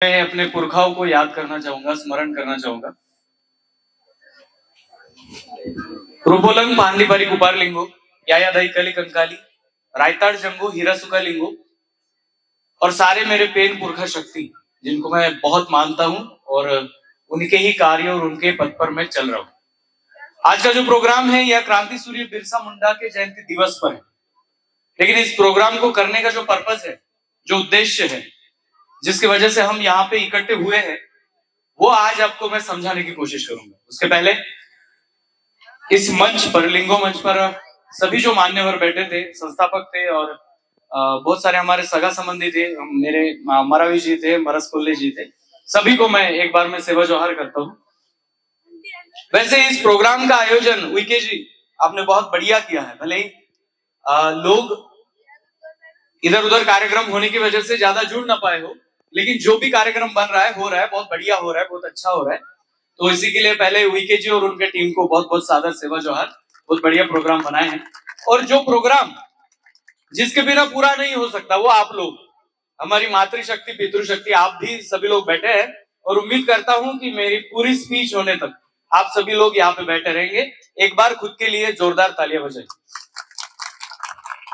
मैं अपने पुरखाओं को याद करना चाहूंगा, स्मरण करना चाहूंगा। रूपोलंग पांडली बारी कुपार लिंगो, याया दही कली कंकाली, रायताड़ जंगो हीरा सुका लिंगो और सारे मेरे पेन पुरखा शक्ति जिनको मैं बहुत मानता हूं और उनके ही कार्य और उनके पद पर मैं चल रहा हूं। आज का जो प्रोग्राम है यह क्रांति सूर्य बिरसा मुंडा के जयंती दिवस पर है, लेकिन इस प्रोग्राम को करने का जो पर्पस है, जो उद्देश्य है, जिसकी वजह से हम यहाँ पे इकट्ठे हुए हैं, वो आज आपको मैं समझाने की कोशिश करूंगा। उसके पहले इस मंच पर, लिंगो मंच पर सभी जो मान्यवर बैठे थे, संस्थापक थे और बहुत सारे हमारे सगा संबंधी थे, मेरे मरावी जी थे, मरस कोल्ले जी थे, सभी को मैं एक बार में सेवा जोहार करता हूँ। वैसे इस प्रोग्राम का आयोजन उइके जी आपने बहुत बढ़िया किया है। भले ही लोग इधर उधर कार्यक्रम होने की वजह से ज्यादा जुड़ ना पाए हो, लेकिन जो भी कार्यक्रम बन रहा है, हो रहा है, बहुत बढ़िया हो रहा है, बहुत अच्छा हो रहा है। तो इसी के लिए पहले उइके जी और उनके टीम को बहुत बहुत सादर सेवा जोहार। बहुत बढ़िया प्रोग्राम बनाए हैं और जो प्रोग्राम जिसके बिना पूरा नहीं हो सकता वो आप लोग, हमारी मातृशक्ति पितृशक्ति, आप भी सभी लोग बैठे हैं और उम्मीद करता हूं कि मेरी पूरी स्पीच होने तक आप सभी लोग यहाँ पे बैठे रहेंगे। एक बार खुद के लिए जोरदार तालियां बजाइए।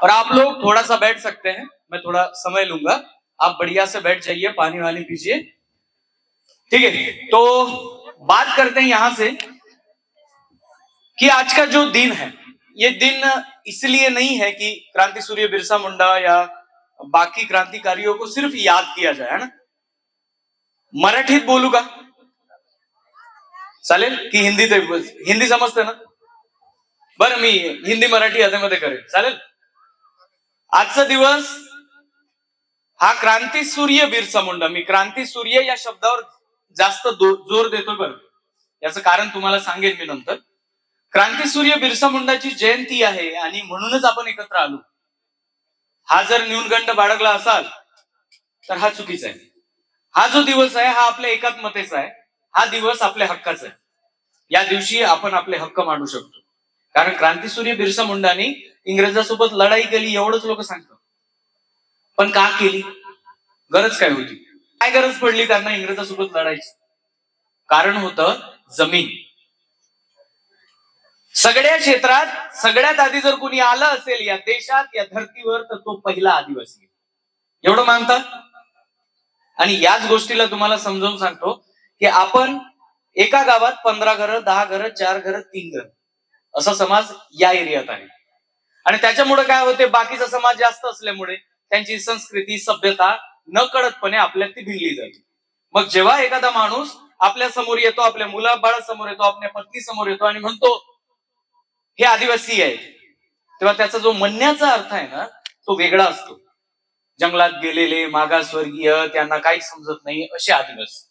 और आप लोग थोड़ा सा बैठ सकते हैं, मैं थोड़ा समय लूंगा, आप बढ़िया से बैठ जाइए, पानी वानी पीजिए, ठीक है। तो बात करते हैं यहां से कि आज का जो दिन है, ये दिन इसलिए नहीं है कि क्रांति सूर्य बिरसा मुंडा या बाकी क्रांतिकारियों को सिर्फ याद किया जाए, है ना। मराठीत बोलू का चालेल की हिंदी? हिंदी समजते ना? बरं, मी हिंदी मराठी मध्ये करेल, चालेल? आजचा दिवस हा क्रांती सूर्य बिरसा मुंडा, मी क्रांती सूर्य या शब्दावर जास्त जोर देतोय बरं, याचं कारण तुम्हाला सांगेन मी नंतर। क्रांती सूर्य बिरसा मुंडाची जयंती आहे आणि म्हणूनच आपण एकत्र आलो। हा जर न्यूनगंड बाळगला असाल तर हा चुकीचा आहे। हा जो दिवस आहे हा आपल्या एकात्मतेचा आहे, हा दिवस आपल्या हक्काचा आहे। या दिवशी आपण आपले हक्क मांडू शकतो, कारण क्रांती सूर्य बिरसा मुंडाने इंग्रजांसोबत लढाई केली एवढंच लोक सांगतात, पण का केली? गरज काय होती? काय गरज पडली त्यांना इंग्रजांसोबत लढायची? कारण होतं जमीन। सगळ्या क्षेत्रात सगळ्यात आधी जर कोणी आलं असेल या देशात, या धर्तीवर, तर तो पहिला आदिवासी, एवढं मानतात। आणि याच गोष्टीला तुम्हाला समजावून सांगतो की आपण एका गावात 15 घरं, 10 घरं, 4 घरं, 3 घरं असा समाज या एरियात आहे। आणि त्याच्यामुळे काय होते, बाकीचा समाज जास्त असल्यामुळे त्यांची संस्कृती, सभ्यता न कळतपणे आपल्यात ती भिनली जाते। मग जेव्हा एखादा माणूस आपल्या समोर येतो, आपल्या मुलाबाळासमोर येतो, आपल्या पत्नी समोर येतो आणि म्हणतो हे आदिवासी आहे, तेव्हा त्याचा जो म्हणण्याचा अर्थ आहे ना, तो वेगळा असतो। जंगलात गेलेले मागासवर्गीय, त्यांना काही समजत नाही असे आदिवासी।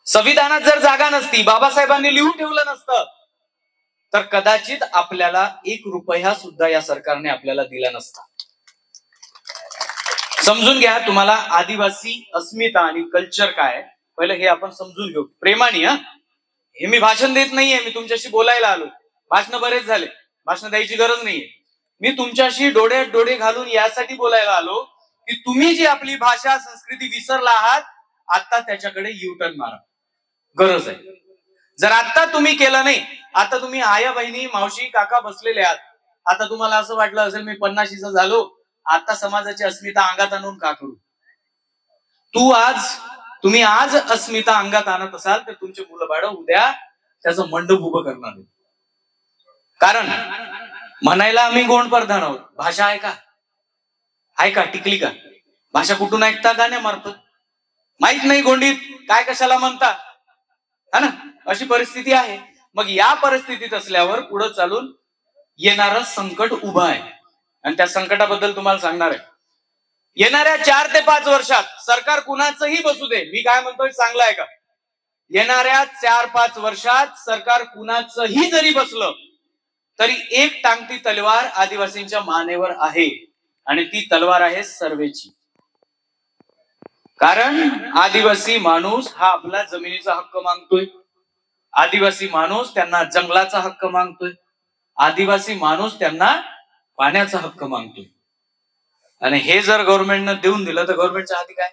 संविधानात जर जागा नसती, बाबासाहेबांनी लिहून ठेवलं नसतं, तर कदाचित आपल्याला 1 रुपया सुद्धा या सरकारने आपल्याला दिला नसता। समजून घ्या, तुम्हाला आदिवासी अस्मिता आणि कल्चर काय पहिलं हे आपण समजून घेऊ प्रेमाने। हे मी भाषण देत नाहीये, मी तुमच्याशी बोलायला आलो। भाषण बरेच झाले, भाषण द्यायची गरज नाहीये। मी तुमच्याशी डोळ्यात डोळे घालून यासाठी बोलायला आलो की तुम्ही जी आपली भाषा संस्कृती विसरला आहात, आता त्याच्याकडे युटर्न मारा, गरज आहे। जर आता तुम्ही केलं नाही, आता तुम्ही आया बहिणी मावशी काका बसलेले आहात, आता तुम्हाला असं वाटलं असेल मी 50शीचा झालो, आता समाजाची अस्मिता अंगात आणून का करू? तुम्ही आज अस्मिता अंगात आणत असाल तर तुमचे मुलं बाळ उद्या त्याचं मंडप उभं करणार आहे। कारण म्हणायला आम्ही गोंड प्रधान आहोत, भाषा आहे का? आहे का? टिकली का? भाषा कुठून ऐकता? गाण्यामार्फत। माहित नाही गोंडीत काय कशाला म्हणता, है ना, अशी परिस्थिती आहे। मग या परिस्थितीत असल्यावर पुढे चालून येणारं संकट उभं आहे आणि त्या संकटाबद्दल तुम्हाला सांगणार आहे। येणाऱ्या 4 ते 5 वर्षात सरकार कुणाचंही बसू दे, मी काय म्हणतोय चांगलं आहे का? येणाऱ्या 4-5 वर्षात सरकार कुणाचंही जरी बसलं तरी एक टांगती तलवार आदिवासींच्या मानेवर आहे आणि ती तलवार आहे सर्वेची। कारण आदिवासी माणूस हा आपला जमिनीचा हक्क मागतोय, आदिवासी माणूस त्यांना जंगलाचा हक्क मागतोय, आदिवासी माणूस त्यांना पाण्याचा हक्क मागतोय। आणि हे जर गव्हर्नमेंटनं देऊन दिलं तर गव्हर्नमेंटच्या हाती काय?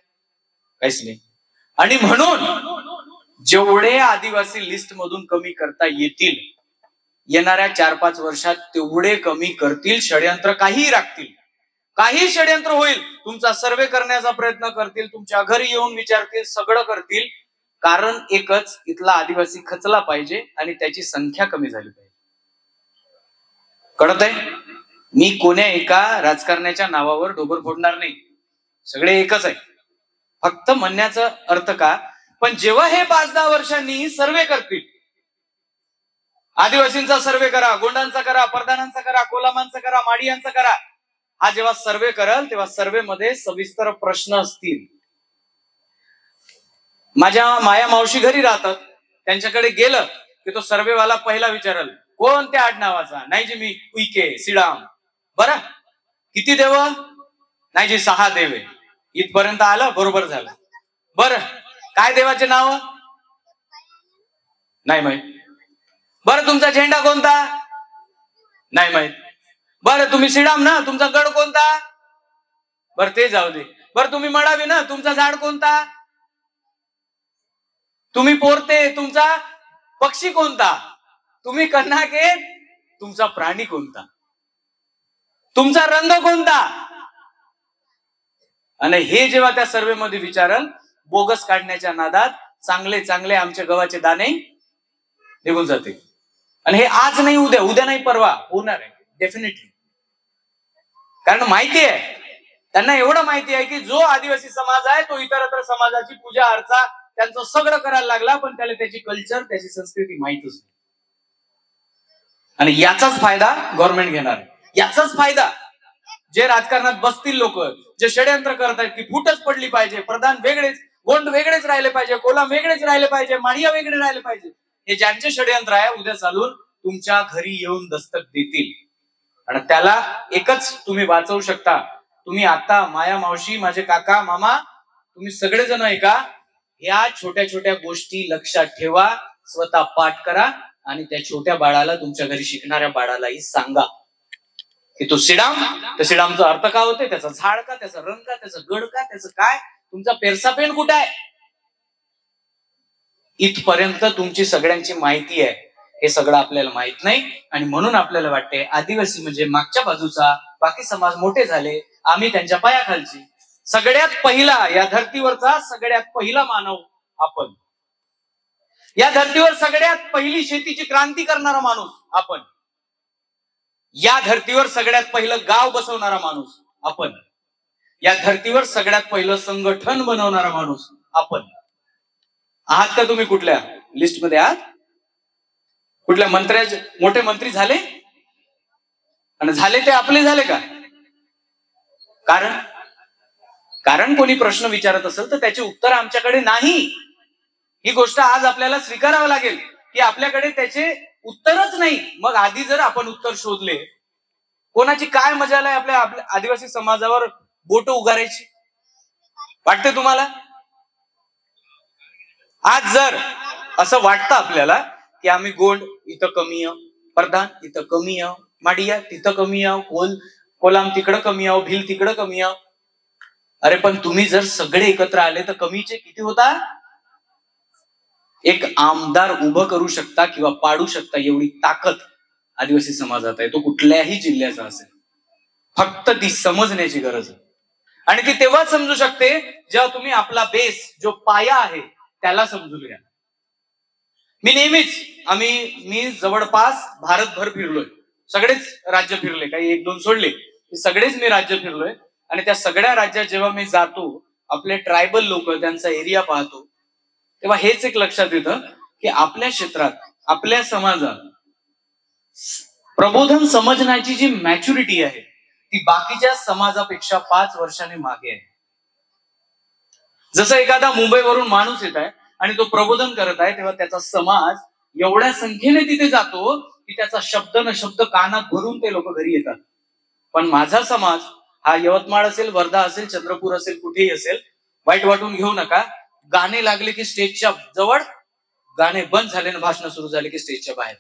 काहीच नाही। आणि म्हणून जेवढे आदिवासी लिस्ट मधून कमी करता येतील येणाऱ्या 4-5 वर्षात तेवढे कमी करतील. षडयंत्र काहीही राखतील, काही षडयंत्र होईल, तुमचा सर्वे करण्याचा प्रयत्न करतील, तुमच्या घरी येऊन विचारतील, सगळं करतील. कारण एकच, इथला आदिवासी खचला पाहिजे आणि त्याची संख्या कमी झाली पाहिजे. कळत आहे? मी कोण्या एका राजकारण्याच्या नावावर डोबर फोडणार नाही, सगळे एकच आहे. फक्त म्हणण्याचा अर्थ का, पण जेव्हा हे 5-10 वर्षांनी सर्वे करतील, आदिवासींचा सर्वे करा, गोंडांचा करा, परदानांचा करा, कोलामांचा करा, माडियांचा करा, हा जेव्हा सर्वे कराल तेव्हा सर्वे मध्ये सविस्तर प्रश्न असतील. माझ्या माया मावशी घरी राहतात, त्यांच्याकडे गेलं की तो सर्वेवाला पहिला विचारल, कोणत्या आडनावाचा? नाही जी मी उईके सिडाम. बरं, किती देव? नाही जी 6 देवे. इथपर्यंत आलं, बरोबर झालं. बरं, काय देवाचे नाव? नाही माहित. बरं, तुमचा झेंडा कोणता? नाही माहित. बरं, तुम्ही सिडाम ना, तुमचा गड कोणता? बरं, ते जाऊ दे. बरं, तुम्ही मडावी ना, तुमचा झाड कोणता? तुम्ही पोरते, तुमचा पक्षी कोणता? तुम्ही कर्नाके, तुमचा प्राणी कोणता? तुमचा रंग कोणता? आणि हे जेव्हा त्या सर्वे मध्ये विचारल, बोगस काढण्याच्या नादात चांगले चांगले आमच्या गव्हाचे दाणे निघून जाते. आणि हे आज नाही, उद्या नाही, परवा होणार आहे डेफिनेटली. कारण माहिती आहे त्यांना, एवढं माहिती आहे की जो आदिवासी समाज आहे तो इतरत्र समाजाची पूजा अर्चा त्यांचं सगळं करायला लागला, पण त्याला त्याची कल्चर, त्याची संस्कृती माहितच नाही. आणि याचाच फायदा गव्हर्नमेंट घेणार आहे. याचाच फायदा जे राजकारणात बसतील लोक, जे षडयंत्र करतायत की फुटच पडली पाहिजे, प्रधान वेगळेच, गोंड वेगळेच राहिले पाहिजे, कोलाम वेगळेच राहिले पाहिजे, माडिया वेगळे राहिले पाहिजे, हे ज्यांचे षडयंत्र आहे उद्या चालून तुमच्या घरी येऊन दस्तक देतील. आणि त्याला एकच तुम्ही वाचवू शकता. तुम्ही आता माया मावशी, माझे काका, मामा, तुम्ही सगळेजण ऐका, या छोट्या छोट्या गोष्टी लक्षात ठेवा, स्वतः पाठ करा आणि त्या छोट्या बाळाला, तुमच्या घरी शिकणाऱ्या बाळालाही सांगा की तो सिडाम, त्या सिडामचा अर्थ काय होते, त्याचा झाड का, त्याचा रंग का, त्याचा गड का, त्याचं काय, तुमचा पेरसा पेन कुठे आहे. इथपर्यंत तुमची सगळ्यांची माहिती आहे, हे सगळं आपल्याला माहित नाही. आणि म्हणून आपल्याला वाटते आदिवासी म्हणजे मागच्या बाजूचा, बाकी समाज मोठे झाले, आम्ही त्यांच्या पायाखालची. सगळ्यात पहिला या धर्तीवरचा, सगळ्यात पहिला मानव आपण. या धर्तीवर सगळ्यात पहिली शेतीची क्रांती करणारा माणूस आपण. या धर्तीवर सगळ्यात पहिलं गाव बसवणारा माणूस आपण. या धर्तीवर सगळ्यात पहिलं संघटन बनवणारा माणूस आपण. आहात का तुम्ही कुठल्या लिस्ट मध्ये आहात? कुठल्या मंत्र्याचे मोठे मंत्री झाले? आणि झाले ते आपले झाले का? कारण कोणी प्रश्न विचारत असेल तर त्याचे उत्तर आमच्याकडे नाही. ही गोष्ट आज आपल्याला स्वीकारावं लागेल की आपल्याकडे त्याचे उत्तरच नाही. मग आधी जर आपण उत्तर शोधले, कोणाची काय मजाल आहे आपल्या आदिवासी समाजावर बोट उगारायची? वाटते तुम्हाला? आज जर असं वाटतं आपल्याला की आम्ही गोंड इथं कमी आहो, प्रधान इथं कमी आहो, माडिया तिथं कमी आहो, कोलाम तिकडं कमी आहो, भिल तिकडं कमी आहो. अरे पण तुम्ही जर सगळे एकत्र आले तर कमीचे किती होता? एक आमदार उभं करू शकता किंवा पाडू शकता एवढी ताकद आदिवासी समाजात आहे. तो कुठल्याही जिल्ह्याचा असेल, फक्त ती समजण्याची गरज आहे. आणि ती तेव्हा समजू शकते जेव्हा तुम्ही आपला बेस, जो पाया आहे, त्याला समजून घ्या. मी मी जवळपास भारतभर फिरलोय, सगळेच राज्य फिरले, काही 1-2 सोडले, सगळेच मी राज्य फिरलोय. आणि त्या सगळ्या राज्यात जेव्हा मी जातो, आपले ट्रायबल लोक, त्यांचा एरिया पाहतो, तेव्हा हेच एक लक्षात येतं की आपल्या क्षेत्रात, आपल्या समाजात प्रबोधन समजण्याची जी मॅच्युरिटी आहे ती बाकीच्या समाजापेक्षा 5 वर्षांनी मागे आहे. जसं एखादा मुंबईवरून माणूस येत आहे आणि तो प्रबोधन करत आहे, तेव्हा त्याचा समाज एवढ्या संख्येने तिथे जातो की त्याचा शब्द न शब्द कानात भरून ते लोक घरी येतात. पण माझा समाज हा यवतमाळ असेल, वर्धा असेल, चंद्रपूर असेल, कुठेही असेल, वाईट वाटून घेऊ नका, गाणे लागले की स्टेजच्या जवळ, गाणे बंद झाले ना भाषण सुरू झाले की स्टेजच्या बाहेर.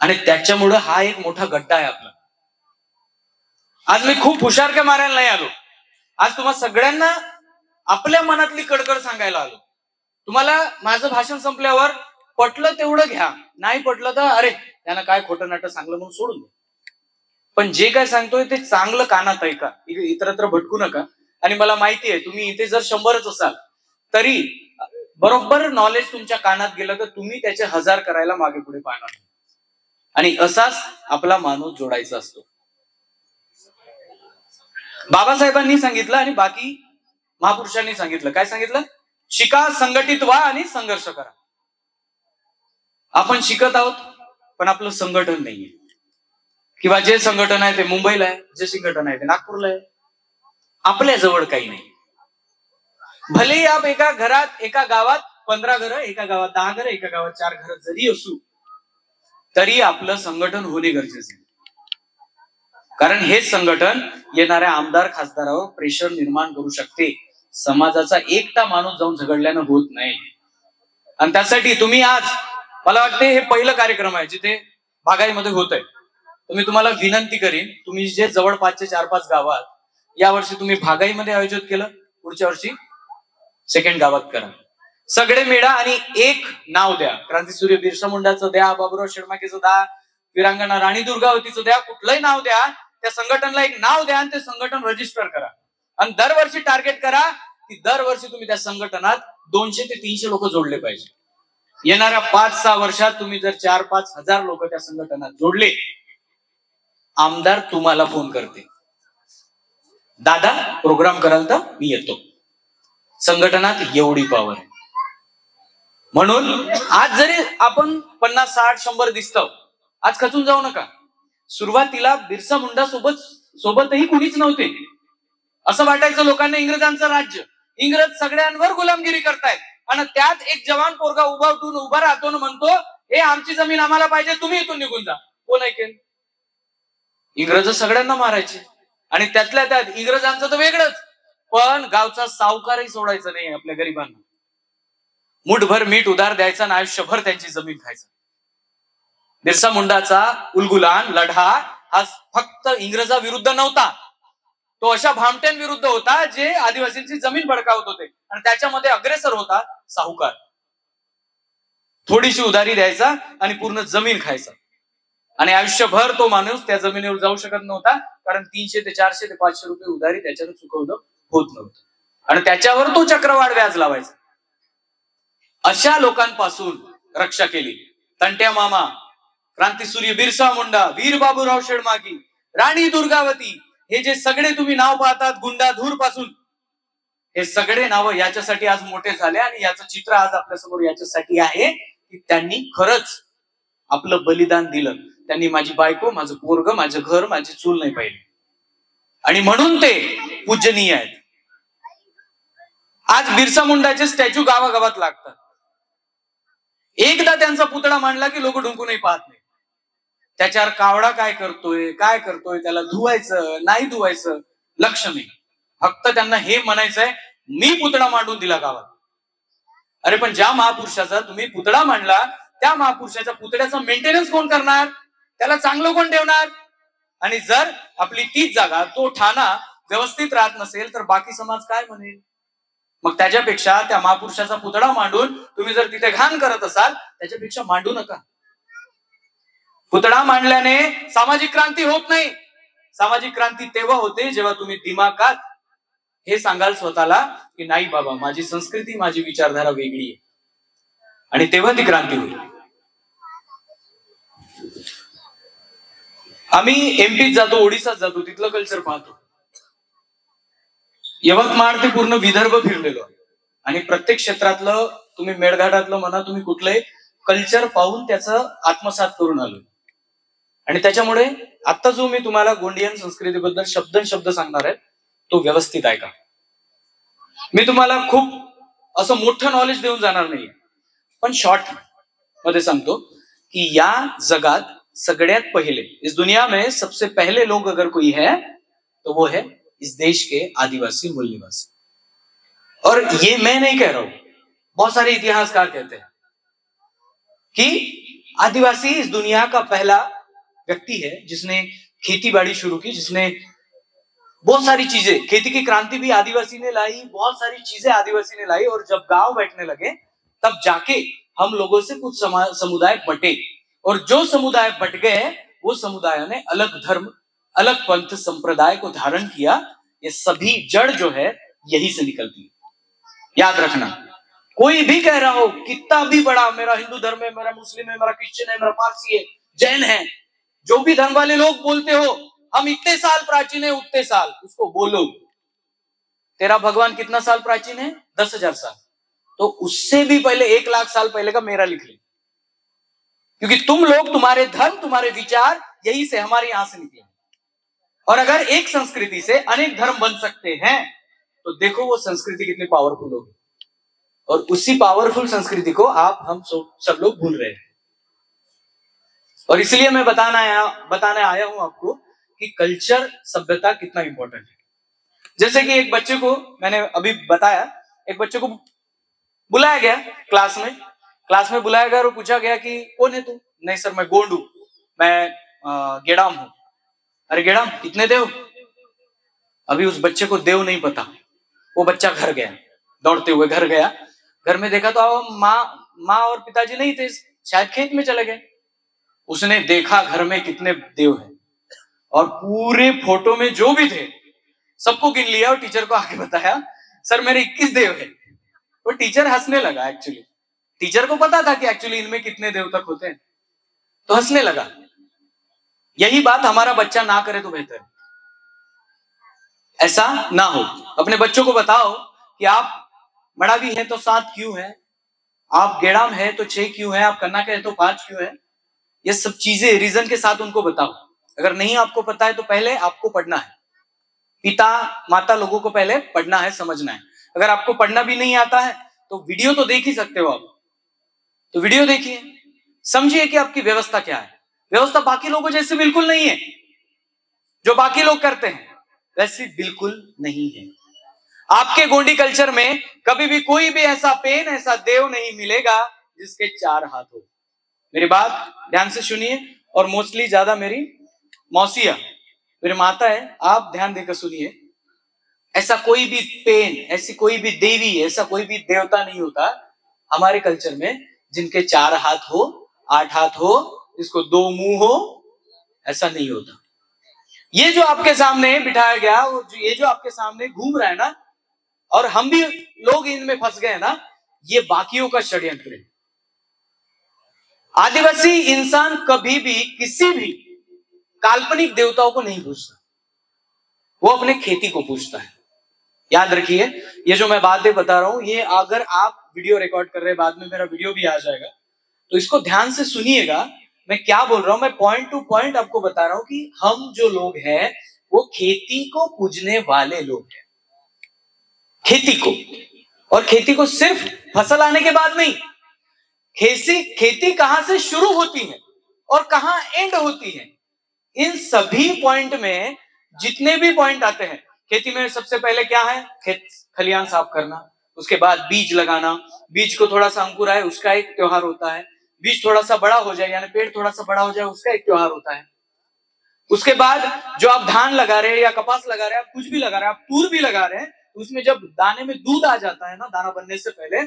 आणि त्याच्यामुळं हा एक मोठा गड्डा आहे आपला. आज मी खूप हुशार का मारायला नाही आलो. आज तुम्हाला सगळ्यांना आपल्या मनातली कडकड सांगायला आलो. तुम्हाला माझं भाषण संपल्यावर पटलं तेवढं घ्या, नाही पटलं तर अरे त्यांना काय खोटं नाटं सांगलं म्हणून सोडून द्या. पण जे काय सांगतोय ते चांगलं कानात ऐका, इतरत्र भटकू नका. आणि मला माहिती आहे तुम्ही इथे जर 100च असाल तरी बरोबर नॉलेज तुमच्या कानात गेलं तर तुम्ही त्याचे 1000 करायला मागे पुढे पाहणार. आणि असाच आपला माणूस जोडायचा असतो. बाबासाहेबांनी सांगितलं आणि बाकी महापुरुषांनी सांगितलं. काय सांगितलं? शिका, संघटित व्हा आणि संघर्ष करा. आपण शिकत आहोत पण आपलं संघटन नाहीये. किंवा जे संघटन आहे ते मुंबईला आहे, जे संघटन आहे ते नागपूरला आहे, आपल्या जवळ काही नाही. भले आप एका घरात, एका गावात 15 घरं, एका गावात 10 घरं, एका गावात 4 घरं जरी असू तरी आपलं संघटन होणे गरजेचे आहे. कारण हेच संघटन येणाऱ्या आमदार खासदारावर प्रेशर निर्माण करू शकते. समाजाचा एकटा माणूस जाऊन झगडल्यानं होत नाही. आणि त्यासाठी तुम्ही आज, मला वाटते हे पहिलं कार्यक्रम आहे जिथे भागाईमध्ये होत आहे. तर मी तुम्हाला विनंती करीन, तुम्ही जे जवळपासचे 4-5 गावात यावर्षी तुम्ही भागाईमध्ये आयोजित केलं, पुढच्या वर्षी सेकंड गावात करा. सगळे मिळा आणि एक नाव द्या. क्रांतीसूर्य बिरसा मुंडाचं द्या, बाबूराव शेडमाकेचं द्या, वीरांगना राणी दुर्गावतीचं द्या, कुठलंही नाव द्या. त्या संघटनला एक नाव द्या आणि ते संघटन रजिस्टर करा. आणि दरवर्षी टार्गेट करा की दरवर्षी तुम्ही त्या संघटनात 200 ते 300 लोक जोडले पाहिजे. येणाऱ्या 5-6 वर्षात तुम्ही जर 4-5 हजार लोक त्या संघटनात जोडले, आमदार तुम्हाला फोन करते, दादा प्रोग्राम कराल तर मी येतो. संघटनात एवढी पॉवर आहे. म्हणून आज जरी आपण 50, 60, 100 दिसतो, आज खचून जाऊ नका. सुरुवातीला बिरसा मुंडा सोबतही कुणीच नव्हते. असं वाटायचं लोकांना इंग्रजांचं राज्य, इंग्रज सगळ्यांवर गुलामगिरी करतायत. आणि त्यात एक जवान पोरगा उभा राहतो आणि म्हणतो हे आमची जमीन आम्हाला पाहिजे, तुम्ही इथून निघून जा. कोण ऐकेल? इंग्रज सगळ्यांना मारायचे आणि त्यातल्या त्यात इंग्रजांचं तर वेगळंच. पण गावचा सावकारही सोडायचा नाही आपल्या गरिबांना. मुठभर मीठ उधार द्यायचा आणि आयुष्यभर त्यांची जमीन खायचं. बिरसा मुंडाचा उलगुलान लढा हा फक्त इंग्रजाविरुद्ध नव्हता, तो अशा भामट्यांविरुद्ध होता जे आदिवासींची जमीन बळकावत होते. आणि त्याच्यामध्ये अग्रेसर होता साहुकार. थोडीशी उधारी द्यायचा आणि पूर्ण जमीन खायचा. आणि आयुष्यभर तो माणूस त्या जमिनीवर जाऊ शकत नव्हता, कारण 300 ते 400 ते 500 रुपये उधारी त्याच्यानं चुकवलं होत नव्हतं. आणि त्याच्यावर तो चक्रवाढ व्याज लावायचा. अशा लोकांपासून रक्षा केली तंट्या मामा, क्रांतीसूर्य बिरसा मुंडा, वीर बाबूराव शेडमाकी, राणी दुर्गावती, हे जे सगळे तुम्ही नाव पाहतात गुंडाधूर पासून, हे सगळे नाव याच्यासाठी आज मोठे झाले. आणि याचं चित्र आज आपल्यासमोर याच्यासाठी आहे की त्यांनी खरंच आपलं बलिदान दिलं. त्यांनी माझी बायको, माझं पोरग, माझं घर, माझी चूल नाही पाहिली. आणि म्हणून ते पूजनीय आहेत. आज बिरसा मुंडाचे स्टॅच्यू गावागावात लागतात. एकदा त्यांचा पुतळा मांडला की लोक ढुंकूनही पाहत नाही. त्याच्यावर कावडा काय करतोय त्याला धुवायचं नाही धुवायचं लक्ष नाही. फक्त त्यांना हे म्हणायचंय मी पुतळा मांडून दिला गावात. अरे पण ज्या महापुरुषाचा तुम्ही पुतळा मांडला त्या महापुरुषाच्या पुतळ्याचा मेंटेनन्स कोण करणार? त्याला चांगलं कोण ठेवणार? आणि जर आपली तीच जागा, तो ठाणा व्यवस्थित राहत नसेल तर बाकी समाज काय म्हणेल? मग त्याच्यापेक्षा त्या महापुरुषाचा पुतळा मांडून तुम्ही जर तिथे घाण करत असाल त्याच्यापेक्षा मांडू नका. पुतळा मांडल्याने सामाजिक क्रांती होत नाही. सामाजिक क्रांती तेव्हा होते जेव्हा तुम्ही दिमागात हे सांगाल स्वतःला की नाही बाबा, माझी संस्कृती, माझी विचारधारा वेगळी आहे. आणि तेव्हा ती क्रांती होईल. आम्ही एमपीत जातो, ओडिसात जातो, तिथलं कल्चर पाहतो. यवतमाळ ते पूर्ण विदर्भ फिरलेलो आणि प्रत्येक क्षेत्रातलं तुम्ही मेळघाटातलं म्हणा, तुम्ही कुठलंही कल्चर पाहून त्याचं आत्मसात करून आलो. आणि त्याच्यामुळे आता जो मी तुम्हाला गोंडियन संस्कृतीबद्दल शब्द सांगणार आहे तो व्यवस्थित ऐका. मी तुम्हाला खूप असं मोठं नॉलेज देऊन जाणार नाही, पण शॉर्ट मध्ये सांगतो की या जगात सगळ्यात पहिले, इस दुनिया में सबसे पहले लोग अगर कोई है तो वो है इस देश के आदिवासी मूल निवासी. और ये मैं नहीं कह रहा हूं, बहुत सारे इतिहासकार कहते हैं कि आदिवासी इस दुनिया का पहला व्यक्ति है जिसने खेती बाड़ी शुरू की, जिसने बहुत सारी चीजें, खेती की क्रांति भी आदिवासी ने लाई, बहुत सारी चीजें आदिवासी ने लाई। और जब गांव बैठने लगे तब जाके हम लोगों से कुछ समुदाय बटे, और जो समुदाय बट गए वो समुदायों ने अलग धर्म, अलग पंथ संप्रदाय को धारण किया। ये सभी जड़ जो है यही से निकलती है। याद रखना, कोई भी कह रहा हो कितना भी बड़ा, मेरा हिंदू धर्म है, मेरा मुस्लिम है, मेरा क्रिश्चियन है, मेरा पारसी है, जैन है, जो भी धर्म वाले लोग बोलते हो हम इतने साल प्राचीन है, उतने साल, उसको बोलो तेरा भगवान कितना साल प्राचीन है? 10,000 साल। तो उससे भी पहले 1,00,000 साल पहले का मेरा लिख ले, क्योंकि तुम लोग, तुम्हारे धर्म, तुम्हारे विचार यही से, हमारे यहां से निकले। और अगर एक संस्कृति से अनेक धर्म बन सकते हैं तो देखो वो संस्कृति कितनी पावरफुल होगी। और उसी पावरफुल संस्कृति को हम सब लोग भूल रहे हैं। और इसलिए मैं बताने आया हूं आपको कि कल्चर, सभ्यता कितना इंपॉर्टेंट है। जैसे कि एक बच्चे को मैंने अभी बताया, एक बच्चे को बुलाया गया क्लास में बुलाया गया और पूछा गया कि कौन है तू? नहीं सर मैं गोंड हूं, मैं गेड़ाम हूं। अरे गेड़ाम कितने देव? अभी उस बच्चे को देव नहीं पता। वो बच्चा घर गया, दौड़ते हुए घर गया, घर में देखा तो माँ और पिताजी नहीं थे, शायद खेत में चले गए। उसने देखा घर में कितने देव हैं, और पूरे फोटो में जो भी थे सबको गिन लिया और टीचर को आके बताया सर मेरे 21 देव है। वो टीचर हंसने लगा। एक्चुअली टीचर को पता था कि एक्चुअली इनमें कितने देव तक होते हैं, तो हंसने लगा। यही बात हमारा बच्चा ना करे तो बेहतर है, ऐसा ना हो। अपने बच्चों को बताओ कि आप मड़ावी हैं तो 7 क्यों है, आप गेड़ाम है तो 6 क्यों है, आप कन्ना के हैं तो 5 क्यों है। ये सब चीजें रीजन के साथ उनको बताओ। अगर नहीं आपको पता है तो पहले आपको पढ़ना है, पिता माता लोगों को पहले पढ़ना है, समझना है। अगर आपको पढ़ना भी नहीं आता है तो वीडियो तो देख ही सकते हो आप, तो वीडियो देखिए, समझिए कि आपकी व्यवस्था क्या है। व्यवस्था बाकी लोगों जैसे बिल्कुल नहीं है, जो बाकी लोग करते हैं वैसे बिल्कुल नहीं है। आपके गोंडी कल्चर में कभी भी कोई भी ऐसा पेन, ऐसा देव नहीं मिलेगा जिसके 4 हाथ हो। मेरी बात ध्यान से सुनिए, और मोस्टली ज्यादा मेरी मौसिया, मेरी माता है, आप ध्यान देकर सुनिए। ऐसा कोई भी पेन, ऐसी कोई भी देवी, ऐसा कोई भी देवता नहीं होता हमारे कल्चर में जिनके 4 हाथ हो, 8 हाथ हो, जिसको 2 मुंह हो, ऐसा नहीं होता। ये जो आपके सामने बिठाया गया, ये जो आपके सामने घूम रहा है ना, और हम भी लोग इनमें फंस गए ना, ये बाकियों का षड्यंत्र है। आदिवासी इंसान कभी भी किसी भी काल्पनिक देवताओं को नहीं पूछता, वो अपने खेती को पूछता है। याद रखिए, ये जो मैं बातें बता रहा हूं, ये अगर आप वीडियो रिकॉर्ड कर रहे हैं, बाद में मेरा वीडियो भी आ जाएगा, तो इसको ध्यान से सुनिएगा। मैं क्या बोल रहा हूं, मैं पॉइंट टू पॉइंट आपको बता रहा हूं कि हम जो लोग हैं वो खेती को पूजने वाले लोग हैं। खेती को, और खेती को सिर्फ फसल आने के बाद नहीं, खेती कहां से शुरू होती है और कहां एंड होती है, इन सभी पॉइंट में जितने भी पॉइंट आते हैं। खेती में सबसे पहले क्या है? खेत खलियान साफ करना, उसके बाद बीज लगाना, बीज को थोड़ा सा अंकुर आए उसका एक त्योहार होता है, बीज थोड़ा सा बड़ा हो जाए यानी पेड़ थोड़ा सा बड़ा हो जाए उसका एक त्योहार होता है। उसके बाद जो आप धान लगा रहे हैं या कपास लगा रहे हैं, आप कुछ भी लगा रहे हैं, आप तूर भी लगा रहे हैं, उसमें जब दाने में दूध आ जाता है ना, दाना बनने से पहले,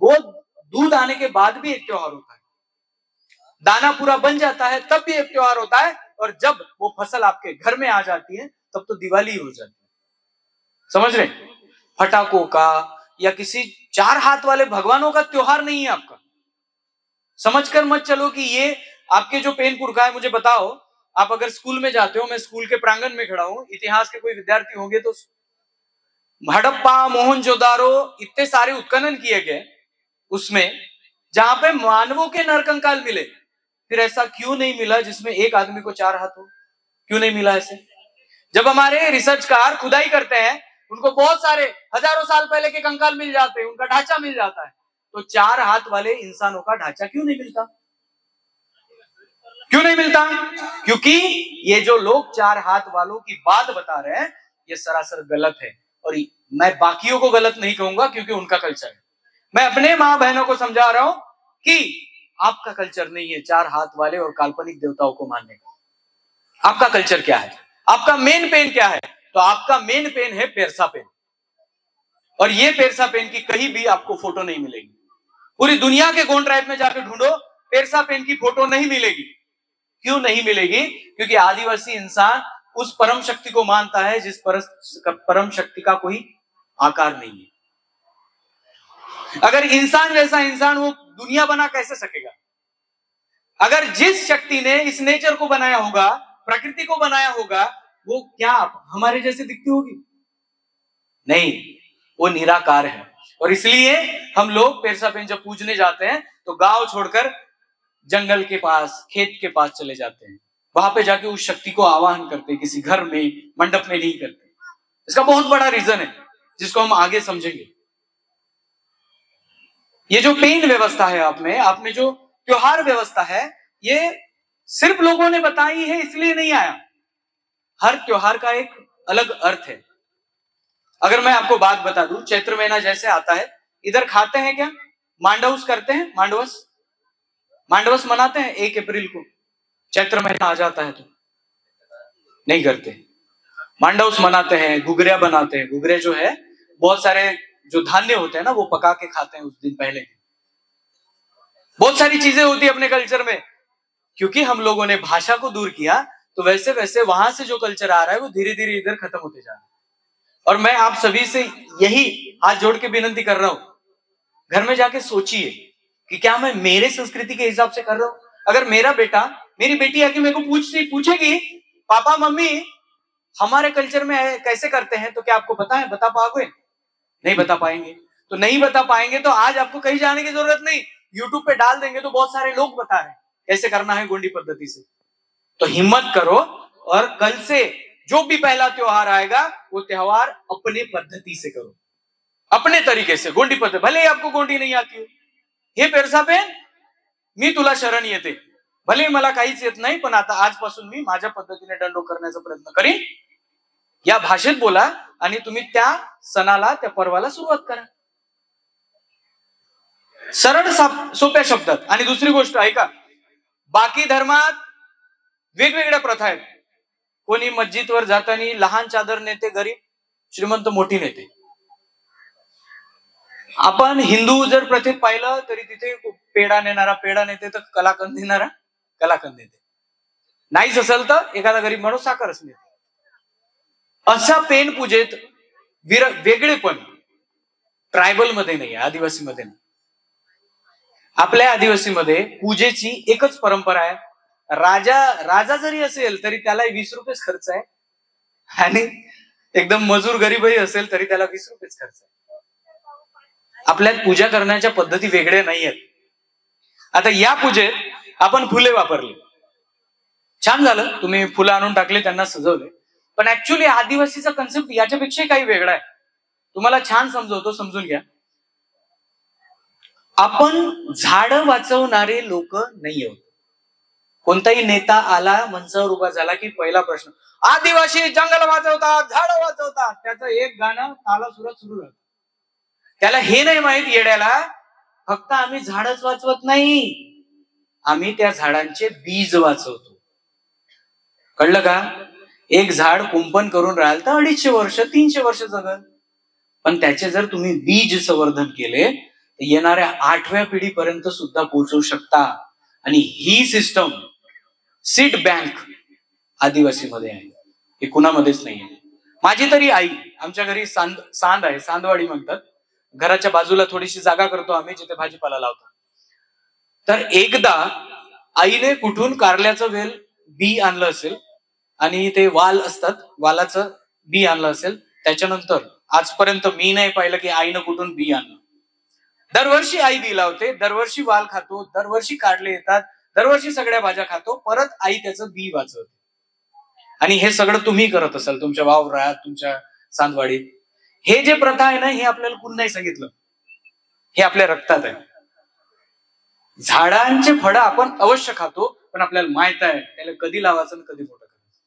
वो दूध आने के बाद भी एक त्योहार होता है। दाना पूरा बन जाता है तब भी एक त्योहार होता है, और जब वो फसल आपके घर में आ जाती है तब तो दिवाली हो जाती है। समझ रहे? फटाकों का या किसी 4 हाथ वाले भगवानों का त्योहार नहीं है आपका। समझकर मत चलो कि ये आपके जो पेन पुरखा है। मुझे बताओ, आप अगर स्कूल में जाते हो, मैं स्कूल के प्रांगण में खड़ा हूं, इतिहास के कोई विद्यार्थी होंगे तो हड़प्पा, मोहनजोदारो, इतने सारे उत्खनन किए गए उसमें, जहां पे मानवों के नरकंकाल मिले, फिर ऐसा क्यों नहीं मिला जिसमें एक आदमी को 4 हाथ हो? क्यों नहीं मिला ऐसे? जब हमारे रिसर्चकार खुदाई करते हैं, उनको बहुत सारे हजारों साल पहले के कंकाल मिल जाते हैं, उनका ढांचा मिल जाता है, तो 4 हाथ वाले इंसानों का ढांचा क्यों नहीं मिलता? क्यों नहीं मिलता? क्योंकि ये जो लोग 4 हाथ वालों की बात बता रहे हैं, ये सरासर गलत है। और मैं बाकियों को गलत नहीं कहूंगा क्योंकि उनका कल्चर है। मैं अपने मां बहनों को समझा रहा हूं कि आपका कल्चर नहीं है 4 हाथ वाले और काल्पनिक देवताओं को मानने का। आपका कल्चर क्या है? आपका मेन पेन क्या है? तो आपका मेन पेन है पेरसा पेन, और ये पेरसा पेन की कहीं भी आपको फोटो नहीं मिलेगी। पूरी दुनिया के गोंड ट्राइब में जाकर ढूंढो, पेरसा पेन की फोटो नहीं मिलेगी। क्यों नहीं मिलेगी? क्योंकि आदिवासी इंसान उस परम शक्ति को मानता है जिस परम शक्ति का कोई आकार नहीं है। अगर इंसान जैसा इंसान वो दुनिया बना कैसे सकेगा? अगर जिस शक्ति ने इस नेचर को बनाया होगा, प्रकृति को बनाया होगा, वो क्या हमारे जैसे दिखती होगी? नहीं, वो निराकार है। और इसलिए हम लोग पेरसा पेन जब पूजने जाते हैं तो गांव छोड़कर जंगल के पास, खेत के पास चले जाते हैं। वहां पे जाके उस शक्ति को आवाहन करते हैं, किसी घर में, मंडप में नहीं करते। इसका बहुत बड़ा रीजन है जिसको हम आगे समझेंगे। ये जो पेन व्यवस्था है आप में जो त्योहार व्यवस्था है, ये सिर्फ लोगों ने बताई है इसलिए नहीं आया। हर त्योहार का एक अलग अर्थ है। अगर मैं आपको बात बता दूं, चैत्र महीना जैसे आता है, इधर खाते हैं क्या? मांडवस करते हैं, मांडवस मनाते हैं 1 अप्रैल को। चैत्र महीना आ जाता है तो नहीं करते। मांडवस मनाते हैं, घुघरिया बनाते हैं। घुघरे जो है, बहुत सारे जो धान्य होते हैं ना, वो पका के खाते हैं उस दिन पहले। बहुत सारी चीजें होती है अपने कल्चर में। क्योंकि हम लोगों ने भाषा को दूर किया, तो वैसे वैसे वहां से जो कल्चर आ रहा है वो धीरे धीरे इधर खत्म होते जा रहा है। और मैं आप सभी से यही हाथ जोड़ के विनती कर रहा हूं, घर में जाके सोचिए कि क्या मैं मेरे संस्कृति के हिसाब से कर रहा हूं? अगर मेरा बेटा, मेरी बेटी आके मेरे को पूछेगी, पापा मम्मी हमारे कल्चर में कैसे करते हैं, तो क्या आपको पता है? बता पाओगे? नहीं बता पाएंगे। तो नहीं बता पाएंगे तो आज आपको कहीं जाने की जरूरत नहीं, यूट्यूब पे डाल देंगे तो बहुत सारे लोग बता रहे हैं कैसे करना है गोंडी पद्धति से। तो हिम्मत करो और कल से जो भी पहला त्योहार आएगा वो त्योहार अपने पद्धति से करो, अपने तरीके से, गोंडी पद्धति। भले ही आपको गोंडी नहीं आती हो, हे पेरसा पेन मी तुला शरण येते, भले मला काहीच येत नाही, पण आता आजपासून मी माझ्या पद्धतीने दंडो करण्याचा प्रयत्न करीन, या भाषेत बोला आणि तुम्ही त्या सणाला, त्या पर्वाला सुरुवात करा, सरळ सोप्या शब्दात. आणि दुसरी गोष्ट ऐका, बाकी धर्मात वेगवेगळ्या प्रथा आहेत. कोणी मस्जिदवर जाताना लहान चादर नेते, गरीब, श्रीमंत मोठी नेते. आपण हिंदू जर प्रथेत पाहिलं तरी तिथे पेढा नेणारा पेढा नेते, तर कलाकंद देणारा कलाकंद देते. नाहीच असेल तर एखादा गरीब माणूस साखरच नेते. असा पेन पूजेत वेगळेपण ट्रायबल मध्ये नाही, आदिवासी मध्ये नाही. आपल्या आदिवासी मध्ये पूजेची एकच परंपरा आहे. राजा जरी असेल तरी त्याला 20 रुपयेच खर्च आहे, आणि एकदम मजूर गरीबही असेल तरी त्याला 20 रुपयेच खर्च आहे. आपल्यात पूजा करण्याच्या पद्धती वेगळ्या नाही आहेत. आता या पूजेत आपण फुले वापरले, छान झालं, तुम्ही फुलं आणून टाकले, त्यांना सजवले, पण ऍक्च्युअली आदिवासीचा कन्सेप्ट याच्यापेक्षा काही वेगळा आहे. तुम्हाला छान समजवतो, समजून घ्या. आपण झाडं वाचवणारे लोक नाही आहोत. कोणताही नेता आला, मंचावर उभा झाला की पहिला प्रश्न, आदिवासी जंगल वाचवतात, झाडं वाचवतात. त्याचं एक गाणं ताला सुरात सुरू राहतं. त्याला हे नाही माहित येड्याला, फक्त आम्ही झाडच वाचवत नाही, आम्ही त्या झाडांचे बीज वाचवतो. कळलं का? एक झाड कुंपण करून राहिलं तर 250 वर्ष 300 वर्ष जगल, पण त्याचे जर तुम्ही बीज संवर्धन केले तर येणाऱ्या 8व्या पिढीपर्यंत सुद्धा पोहोचवू शकता. आणि ही सिस्टम, सीड बँक आदिवासी मध्ये आहे, हे कुणामध्येच नाही आहे. माझी तरी आई, आमच्या घरी सांद आहे, सांदवाडी म्हणतात. घराच्या बाजूला थोडीशी जागा करतो आम्ही जिथे भाजीपाला लावतो. तर एकदा आईने कुठून कारल्याचं वेल बी आणलं असेल, आणि ते वाल असतात, वालाचं बी आणलं असेल. त्याच्यानंतर आजपर्यंत मी नाही पाहिलं की आईनं कुठून बी आणलं. दरवर्षी आई बी लावते, दरवर्षी वाल खातो, दरवर्षी कारले येतात, दरवर्षी सगळ्या भाज्या खातो, परत आई त्याचं बी वाचवते. आणि हे सगळं तुम्ही करत असाल तुमच्या वावरात, तुमच्या सांदवाडीत. हे जे प्रथा आहे ना, हे आपल्याला कोण नाही सांगितलं, हे आपल्या रक्तात आहे. झाडांचे फळं आपण अवश्य खातो, पण आपल्याला माहित आहे त्याला कधी लावायचं आणि कधी मोठं करायचं.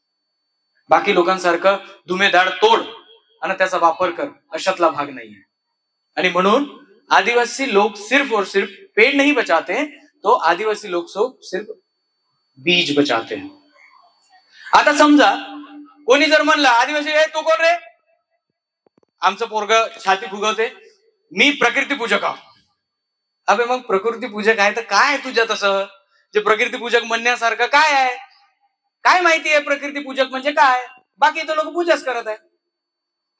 बाकी लोकांसारखं धुमेधाड तोड आणि त्याचा वापर कर, अशातला भाग नाहीये. आणि म्हणून आदिवासी लोग सिर्फ और सिर्फ पेड़ नहीं बचाते, तो आदिवासी लोग सिर्फ बीज बचाते हैं. आता समजा कोणी जर म्हणलं आदिवासी तू कोण रे, आमचं पोरग छाती फुगवते, मी प्रकृती पूजक आहो. अबे मग प्रकृती पूजक आहे तर काय तुझ्या तसं जे प्रकृती पूजक म्हणण्यासारखं काय आहे? काय माहिती आहे प्रकृती पूजक म्हणजे काय? बाकी तर लोक पूजाच करत आहे.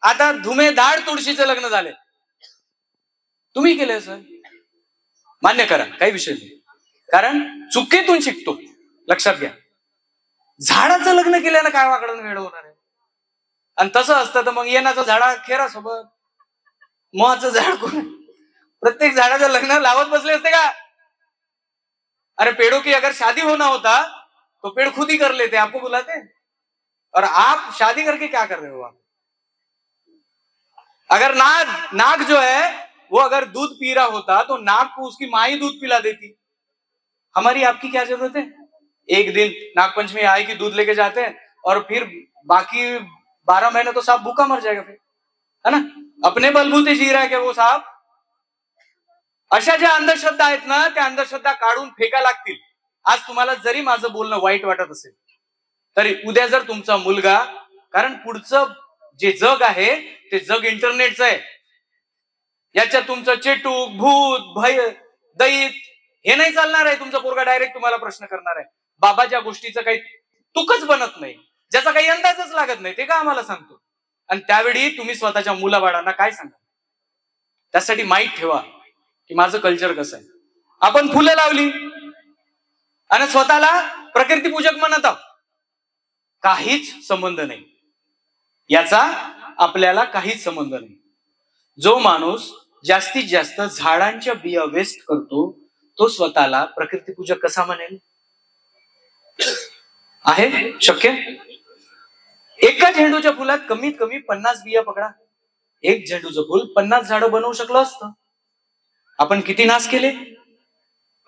आता धुमेधाड तुळशीचं लग्न झाले, तुम्ही केलं सर, मान्य करा, काही विषय नाही, कारण चुकीतून शिकतो. लक्षात घ्या, झाडाचं लग्न केल्यानं काय वाकडून वेळ होणार आहे? आणि तसं असतं तर मग येण्याचं झाडा खेरा सोबत मोहाचं झाड कोण? प्रत्येक झाडाचं लग्न लावत बसले असते का? अरे पेड़ों की अगर शादी होना होता तो पेड़ खुद ही कर लेते, आपको बुलाते, और आप शादी करके क्या कर रहे हो? आप अगर नाग जो है वो अगर दूध पी रहा होता तो नाग को उसकी माँ ही दूध पिला देती. हमारी आपकी क्या जरूरत है? एक दिन नागपंचमी आएगी, दूध लेके जाते हैं और फिर बाकी 12 महीने तो साहब भूखा मर जाएगा फिर, है ना? अपने बलबूते जी रहा है कि वो साहब. अशा ज्या अंधश्रद्धा आहेत ना, त्या अंधश्रद्धा काढून फेका लागतील. आज तुम्हाला जरी माझं बोलणं वाईट वाटत असेल तरी उद्या जर तुमचा मुलगा, कारण पुढचं जे जग आहे ते जग इंटरनेटचं आहे, याच्यात तुमचं चेटूक भूत भय दैत हे नाही चालणार आहे. तुमचा पोरगा डायरेक्ट तुम्हाला प्रश्न करणार आहे. बाबा ज्या गोष्टीचं काही तुकच बनत नाही, ज्याचा काही अंदाजच लागत नाही, ते का आम्हाला सांगतो? आणि त्यावेळी तुम्ही स्वतःच्या मुलाबाळांना काय सांगा? त्यासाठी माहीत ठेवा की माझं कल्चर कसं आहे. आपण फुलं लावली आणि स्वतःला प्रकृती पूजक म्हणत आहोत, काहीच संबंध नाही, याचा आपल्याला काहीच संबंध नाही. जो माणूस जास्तीत जास्त झाडांच्या बिया वेस्ट करतो तो स्वतःला प्रकृती पूजक कसा म्हणेल? आहे शक्य? एका झेंडूच्या फुलात कमीत कमी 50 बिया पकडा. एक झेंडूचं फुल 50 झाडं बनवू शकलं असतं. आपण किती नाश केले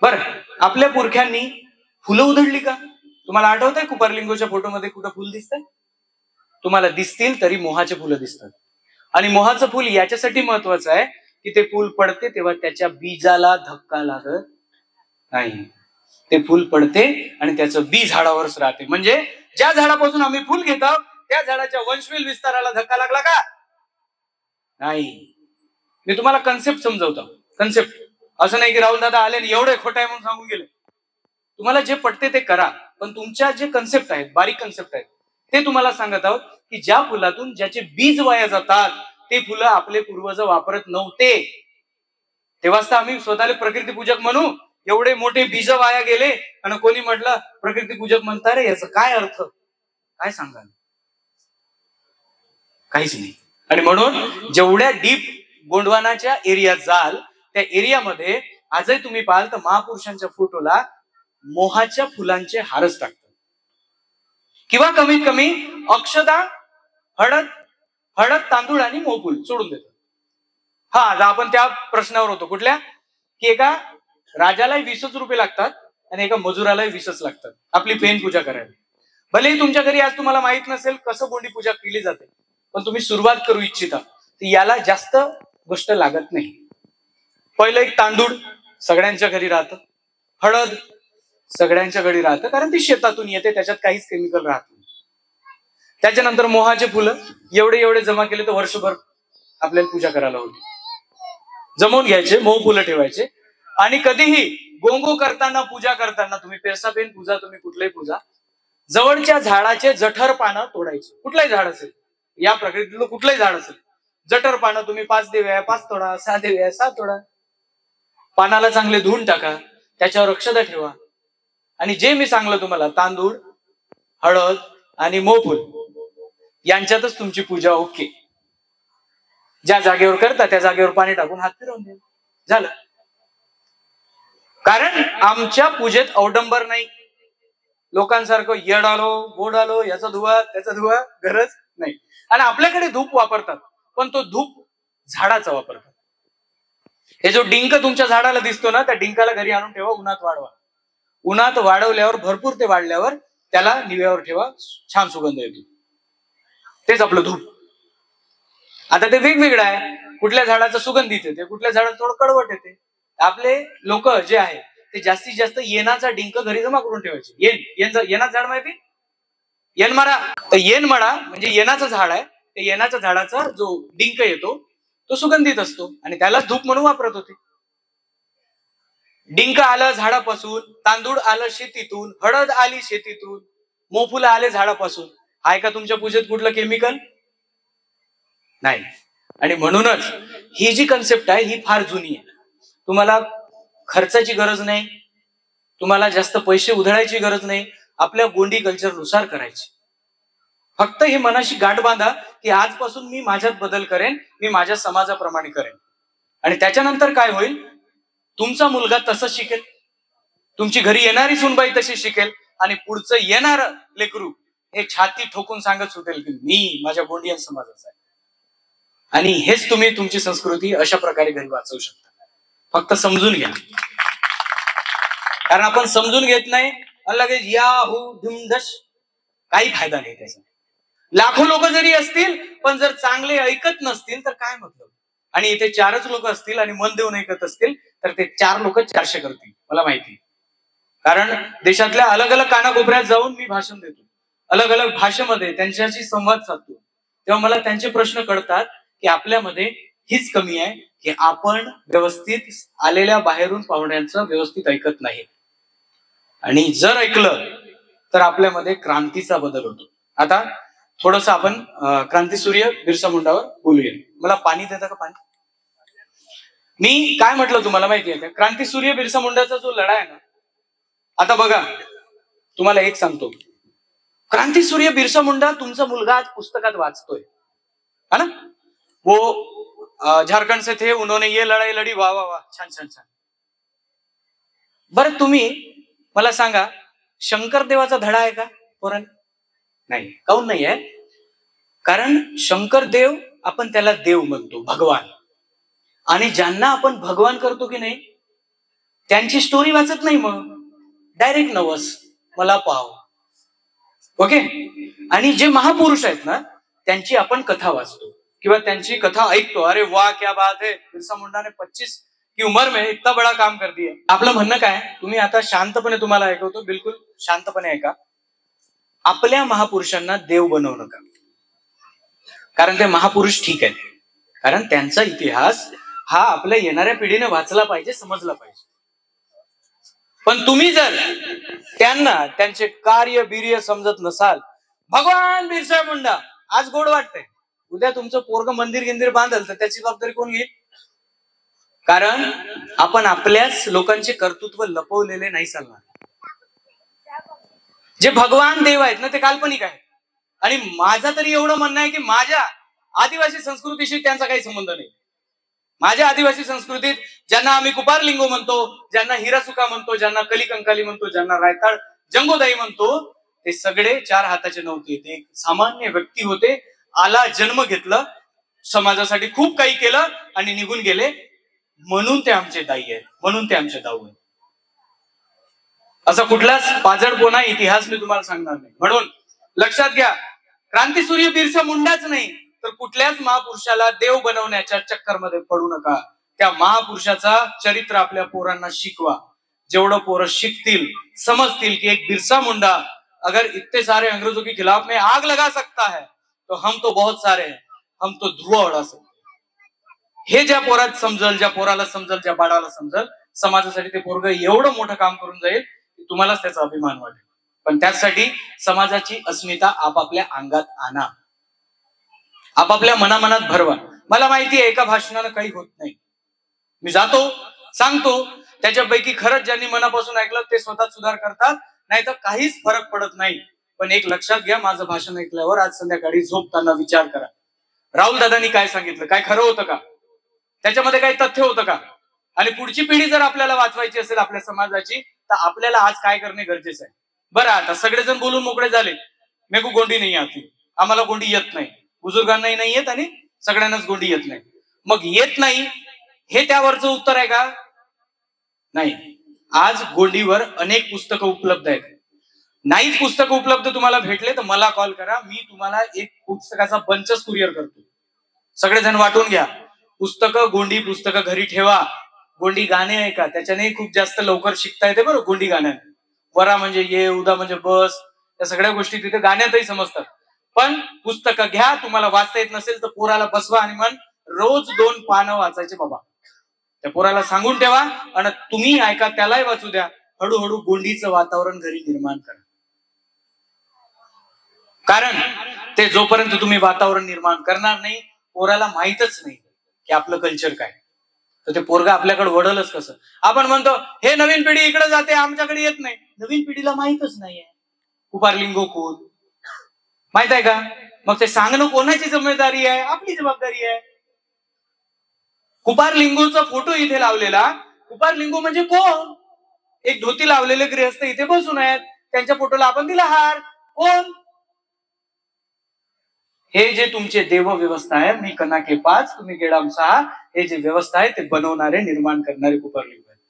बर. आपल्या पुरख्यांनी फुलं उधळली का? तुम्हाला आठवतंय कुपारलिंगोच्या फोटोमध्ये कुठं फुल दिसतंय? तुम्हाला दिसतील तरी मोहाचे फुलं दिसतात. आणि मोहाचं फुल याच्यासाठी महत्वाचं आहे की ते फुल पडते तेव्हा त्याच्या बीजाला धक्का लागत नाही. ते फुल पडते आणि त्याचं बी झाडावरच राहते. म्हणजे ज्या झाडापासून आम्ही फुल घेतो त्या झाडाच्या वंशवेल विस्ताराला धक्का लागला का? नाही. मी तुम्हाला कन्सेप्ट समजवतो. कन्सेप्ट असं नाही की राहुल दादा आले आणि एवढे खोट आहे म्हणून सांगून गेले. तुम्हाला जे पटते ते करा, पण तुमच्या जे कन्सेप्ट आहेत, बारीक कन्सेप्ट आहेत, ते तुम्हाला सांगत आहोत की ज्या फुलातून ज्याचे बीज वाया जातात ते फुलं आपले पूर्वज वापरत नव्हते. तेव्हाच तर आम्ही स्वतःला प्रकृती पूजक म्हणू. एवढे मोठे बीज वाया गेले आणि कोणी म्हटलं प्रकृती पूजक म्हणता रे, याचा काय अर्थ? काय सांगाल? काहीच नाही. आणि म्हणून जेवढ्या डीप गोंडवानाच्या एरियात जाल त्या एरियामध्ये आजही तुम्ही पाहाल तर महापुरुषांच्या फोटोला मोहाच्या फुलांचे हारच टाकतात, किंवा कमीत कमी अक्षता, हळद तांदूळ आणि मोहफूल सोडून देतात. हा, आता आपण त्या प्रश्नावर होतो कुठल्या, की एका राजालाही 20 रुपये लागतात आणि एका मजुरालाही 20 लागतात आपली पेन पूजा करायला. भलेही तुमच्या घरी आज तुम्हाला माहित नसेल कसं गोंडी पूजा केली जाते, पण तुम्ही सुरुवात करू इच्छिता तर याला जास्त गोष्ट लागत नाही. पहिलं एक तांदूळ सगळ्यांच्या घरी राहतं, हळद सगळ्यांच्या घरी राहतं कारण ती शेतातून येते, त्याच्यात काहीच केमिकल राहत नाही. त्याच्यानंतर मोहाचे फुलं एवढे जमा केले तर वर्षभर आपल्याला पूजा करायला होती. जमवून घ्यायचे, मोह फुलं ठेवायचे. आणि कधीही गोंगो करताना, पूजा करताना, तुम्ही पेरसापेन पूजा, तुम्ही कुठलंही पूजा, जवळच्या झाडाचे जठर पानं तोडायचे. कुठलंही झाड असेल, या प्रकृतीतलं कुठलंही झाड असेल, जठर पानं तुम्ही 5 देव्या 5 तोडा, 6 देव्या 6 तोडा. पानाला चांगले धुवून टाका, त्याच्यावर अक्षता ठेवा. आणि जे मी सांगलं तुम्हाला, तांदूळ, हळद आणि मोहफूल यांच्यातच तुमची पूजा ओके. ज्या जागेवर करता त्या जागेवर पाणी टाकून हात फिरवून द्या, झालं. कारण आमच्या पूजेत अवडंबर नाही. लोकांसारखं येड आलो गोड आलो, याचा धुवा त्याचा धुवा, गरज नाही. आणि आपल्याकडे धूप वापरतात, पण तो धूप झाडाचा वापरतात. हे जो डिंक तुमच्या झाडाला दिसतो ना, त्या डिंकाला घरी आणून ठेवा, उन्हात वाढवा. उन्हात वाढवल्यावर, भरपूर ते वाढल्यावर त्याला निव्यावर ठेवा, छान सुगंध येतो. तेच आपलं धूप. आता ते वेगवेगळं आहे, कुठल्या झाडाचा सुगंधित येते, कुठल्या झाडाला थोडं कडवट येते. आपले लोक जे आहे ते जास्तीत जास्त येनाचा डिंक घरी जमा करून ठेवायचे. येनाचं झाड माहिती, येनमारा येनमळा म्हणजे येनाचं झाड आहे, त्या येनाच्या झाडाचा जो डिंक येतो तो सुगंधित असतो आणि त्याला धूप म्हणून वापरत होते. डिंक आलं झाडापासून, तांदूळ आलं शेतीतून, हळद आली शेतीतून, मोफुलं आले झाडापासून. आहे का तुमच्या पूजेत कुठलं केमिकल? नाही. आणि म्हणूनच ही जी कन्सेप्ट आहे ही फार जुनी आहे. तुम्हाला खर्चाची गरज नाही, तुम्हाला जास्त पैसे उधळायची गरज नाही, आपल्या गोंडी कल्चरनुसार करायची. फक्त हे मनाशी गाठ बांधा की आजपासून मी माझ्यात बदल करेन, मी माझ्या समाजाप्रमाणे करेन. आणि त्याच्यानंतर काय होईल, तुमचा मुलगा तसं शिकेल, तुमची घरी येणारी सुनबाई तशी शिकेल आणि पुढचं येणार लेकरू हे छाती ठोकून सांगत सुटेल की मी माझ्या गोंडियन समाजाचा आहे. आणि हेच तुम्ही तुमची संस्कृती अशा प्रकारे घरी वाचवू शकता. फक्त समजून घ्या. कारण आपण समजून घेत नाही आणि लगेच या हु धुमधश, काही फायदा नाही त्याचा. लाखो लोक जरी असतील पण जर चांगले ऐकत नसतील तर काय मतलब. आणि इथे 4च लोक असतील आणि मन देऊन ऐकत असतील तर ते 4 लोक 400 करतील, मला माहिती. कारण देशातल्या अलग अलग कानाकोपऱ्यात जाऊन मी भाषण देतो, अलग अलग भाषेमध्ये त्यांच्याशी संवाद साधतो, तेव्हा मला त्यांचे प्रश्न कळतात की आपल्यामध्ये हीच कमी आहे की आपण व्यवस्थित आलेल्या बाहेरून पाहुण्यांचं व्यवस्थित ऐकत नाही. आणि जर ऐकलं तर आपल्यामध्ये क्रांतीचा बदल होतो. आता थोडस आपण क्रांतीसूर्य बिरसा मुंडावर बोलूया. मला पाणी देता का? पाणी. मी काय म्हटलं तुम्हाला माहिती आहे का? क्रांतीसूर्य बिरसा मुंडाचा जो लढा आहे ना, आता बघा तुम्हाला एक सांगतो, क्रांतीसूर्य बिरसा मुंडा तुमचा मुलगा आज पुस्तकात वाचतोय, है ना? वो झारखंड से थे, उन्होंने ये लढाई लढी, वाह वाह वाह, छान छान छान. बरं तुम्ही मला सांगा, शंकरदेवाचा धडा आहे का पोरांनी? नाही. काऊन नाही आहे? कारण शंकरदेव आपण त्याला देव म्हणतो, भगवान. आणि ज्यांना आपण भगवान करतो की नाही त्यांची स्टोरी वाचत नाही, मग डायरेक्ट नवस मला पाव. ओके. आणि जे महापुरुष आहेत ना त्यांची आपण कथा वाचतो किंवा त्यांची कथा ऐकतो. अरे वाह क्या बात है, बिरसा मुंडा ने 25 की उम्र में इतना बड़ा काम कर दिया. आपलं म्हणणं काय? तुम्ही आता शांतपणे तुम्हाला ऐकवतो, बिलकुल शांतपणे ऐका. आपल्या महापुरुषांना देव बनवू नका, कारण ते महापुरुष ठीक आहेत, कारण त्यांचा इतिहास हा आपल्या येणाऱ्या पिढीने वाचला पाहिजे, समजला पाहिजे. पण तुम्ही जर त्यांना त्यांचे कार्य बिर्य समजत नसाल, भगवान बिरसा मुंडा आज गोड वाटतंय, उद्या तुमचं पोरग मंदिर गिंदिर बांधल तर त्याची जबाबदारी कोण घेईल? कारण आपण आपल्याच लोकांचे कर्तृत्व लपवलेले नाही चालणार. जे भगवान देव आहेत ना ते काल्पनिक आहे. आणि माझं तरी एवढं म्हणणं आहे की माझ्या आदिवासी संस्कृतीशी त्यांचा काही संबंध नाही. माझ्या आदिवासी संस्कृतीत ज्यांना आम्ही कुपार लिंगो म्हणतो, ज्यांना हिरासुका म्हणतो, ज्यांना कलिकंकाली म्हणतो, ज्यांना रायताळ जंगोदाई म्हणतो, ते सगळे 4 हाताचे नव्हते. ते एक सामान्य व्यक्ती होते. आला, जन्म घेतलं, समाजासाठी खूप काही केलं आणि निघून गेले. म्हणून ते आमचे दाई आहेत, म्हणून ते आमचे दाऊ आहेत. असा कुठलाच पाजळपणा इतिहास मी तुम्हाला सांगणार नाही. म्हणून लक्षात घ्या, क्रांतीसूर्य बिरसा मुंडाच नाही तर कुठल्याच महापुरुषाला देव बनवण्याच्या चक्करमध्ये पडू नका. त्या महापुरुषाचा चरित्र आपल्या पोरांना शिकवा. जेवढं पोरं शिकतील, समजतील की एक बिरसा मुंडा अगर इतने सारे अंग्रेजों के खिलाफ में आग लगा सकता है तो हम तो बहुत सारे हैं, हम तो धुआं उडा सकते. हे ज्या पोरात समजल, ज्या पोराला समजल, ज्या बाळाला समजल, समाजासाठी ते पोरग एवढं मोठं काम करून जाईल की तुम्हालाच त्याचा अभिमान वाटेल. पण त्यासाठी समाजाची अस्मिता आपापल्या अंगात आणा, आपापल्या मनामनात भरवा. मला माहिती आहे एका भाषणानं काही होत नाही. मी जातो, सांगतो, त्याच्यापैकी खरंच ज्यांनी मनापासून ऐकलं ते स्वतः सुधार करतात, नाही तर काहीच फरक पडत नाही. पण एक लक्षात घ्या, माझं भाषण ऐकल्यावर आज संध्याकाळी झोपताना विचार करा, राहुल दादांनी काय सांगितलं, काय खरं होतं का, त्याच्यामध्ये काही तथ्य होतं का? आणि पुढची पिढी जर आपल्याला वाचवायची असेल आपल्या समाजाची, तर आपल्याला आज काय करणे गरजेचं आहे. बरं, आता सगळेजण बोलून मोकळे झाले, मेकू गोंडी नाही आती, आम्हाला गोंडी येत नाही, बुजुर्गांनाही नाही येत आणि सगळ्यांनाच गोंडी येत नाही. मग येत नाही हे त्यावरचं उत्तर आहे का? नाही. आज गोंडीवर अनेक पुस्तकं उपलब्ध आहेत. नाहीच पुस्तकं उपलब्ध तुम्हाला भेटले तर मला कॉल करा, मी तुम्हाला एक पुस्तकाचा बंचच कुरिअर करतो. सगळेजण वाटून घ्या. पुस्तकं, गोंडी पुस्तकं घरी ठेवा. गोंडी गाणे ऐका, त्याच्याने खूप जास्त लवकर शिकता येते बरं. गोंडी गाण्याने वरा म्हणजे ये, उदा म्हणजे बस, त्या सगळ्या गोष्टी तिथे गाण्यातही समजतात. पण पुस्तकं घ्या, तुम्हाला वाचता येत नसेल तर पोराला बसवा आणि म्हण रोज 2 पानं वाचायचे बाबा. त्या पोराला सांगून ठेवा आणि तुम्ही ऐका, त्यालाही वाचू द्या. हळूहळू गोंडीचं वातावरण घरी निर्माण करा. कारण ते जोपर्यंत तुम्ही वातावरण निर्माण करणार नाही, पोराला माहीतच नाही की आपलं कल्चर काय, तर ते पोरगा आपल्याकडे वळलच कसं. आपण म्हणतो हे नवीन पिढी इकडे जाते, आमच्याकडे येत नाही. नवीन पिढीला माहीतच नाहीये कुपार लिंगो कोण, माहित आहे का? मग ते सांगणं कोणाची जिम्मेदारी आहे? आपली जबाबदारी आहे. कुपार लिंगोचा फोटो इथे लावलेला. कुपार लिंगो म्हणजे कोण? एक धोती लावलेले गृहस्थ इथे बसून आहेत, त्यांच्या फोटोला आपण दिला हार. कोण? हे जे तुमचे देव व्यवस्था आहे, मी कना के 5 तुम्ही गेडाम 6, हे जे व्यवस्था आहे ते बनवणारे निर्माण करणारे कुपार लिंगो आहेत.